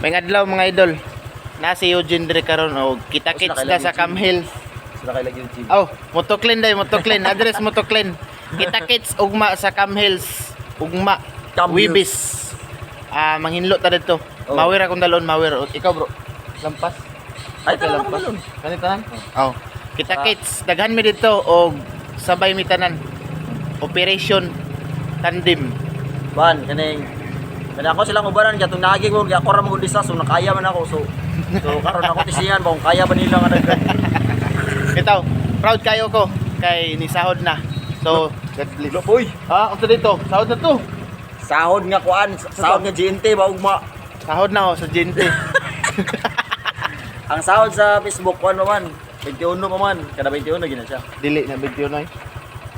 May adlaw mga idol. Na si Eugene dire karon og kita-kits na sa Cam Hills. Sila kay lagi YouTube. Oh, motoclean day, motoclean. Address motoclean. Kita-kits ugma sa Cam Hills. Ugma Cam Wibis. Manghinlo ta dito. Oh. Mawir akong dalon, mawir. O, ikaw bro. Lampas. Ay, Okay, tara lampas. balon. Kanito nan? Oh. Kita-kits daghan mi dito og sabay mi tanan. Operation Tandem. Ban, kaning ako silang ubaran kaya itong naging ko, kaya ako rin mag-undisa, so nakaya man ako. So karon ako tisiyan ba kung kaya ba nila nga nagkan. Ito, proud kayo ko kay nisahod na. So, God bless. Boy, Unsa dito? Sahod na to. sahod nga kuan, sahod nga GNT ba ugma. Sahod na sa Gente. Ang sahod sa Facebook kuan naman, 21 pa man, kada 21 gina siya. Dili na 21 ay.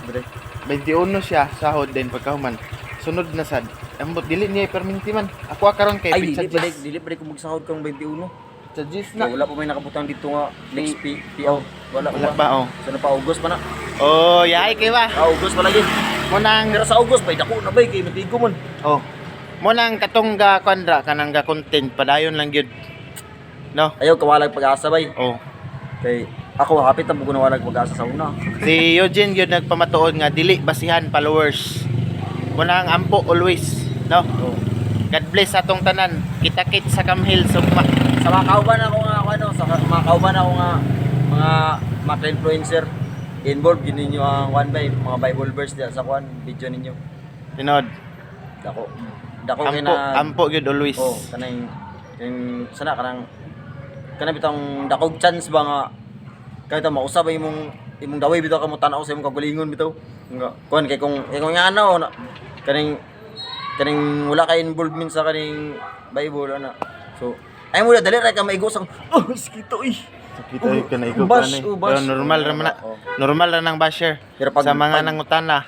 Dire. 21 siya sahod din pagkahuman. Sunod na sad. Ambot dili niya perminti man. Ako karon kay Ay, pizza dili pa ko magsahod kang 21. sa Gis Na. na. Wala pa may nakabutang dito nga next PO. Wala Wala pa. ba oh. Sana pa August pa na. Oh, yahay kay ba? August pa lagi. Mo nang Pero sa August bay dako na bay kay matigo man. oh. Mo nang katong ga kwandra kanang ga content padayon lang gyud. No. Ayaw kawalag pag-asa bay. Oh. Kay ako hapit na bugo na walag pag-asa sa una. Si Eugene gyud nagpamatuod nga dili basihan followers. Mo nang ampo always, no? Oh. God bless atong tanan. Kita-kit sa Cam Hills ugma. Sa mga kauban ako nga ano, sa mga kauban ako nga mga influencer involved gid ninyo ang one by mga Bible verse diya sa kwan video ninyo. Tinod. Dako kay Ampo, na ampo gyud always. oh kanang sana kanang bitang dakog chance ba nga kahit mausab imong daway bitaw ka mo tan-aw sa imong kagalingon bitaw. Nga kuan kay kung nga ano kaning wala kay involvement sa kaning Bible ana. So ay mo dali ra ka maigo sang skito Kita ka na ikaw Bash, pa bash. normal ra man na. Oh. Normal ra nang basher. Pero pag- Sa mga pag- nangutana.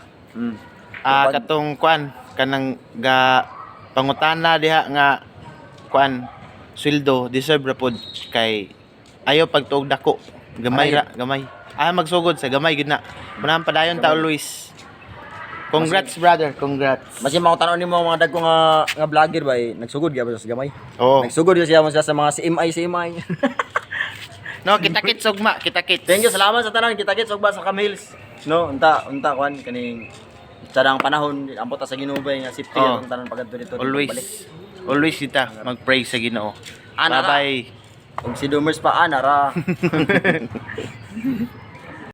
Pag- Katong kuan kanang ga pangutana diha nga kuan sweldo deserve ra pod kay ayo pagtuog dako. Gamay ra, gamay. Magsugod sa gamay gid na. Munahan padayon ta always. Congrats brother, congrats. Masin mga tanon nimo mga dagko nga vlogger ba nagsugod gyud sa gamay. Oh. Nagsugod gyud siya mo sa mga CMI. No, kita-kit sugma, kita-kit. Thank you, salamat sa tanan. Kita-kits og ba sa Camils. No, unta kwan kaning sarang panahon ambot ta sa Ginoo ba nga safety Oh. ang tanan pagadto dito. Always. pagbalik. Always kita mag-pray sa Ginoo. Ana ra. Bye-bye. Kung si Dumers pa ana ra.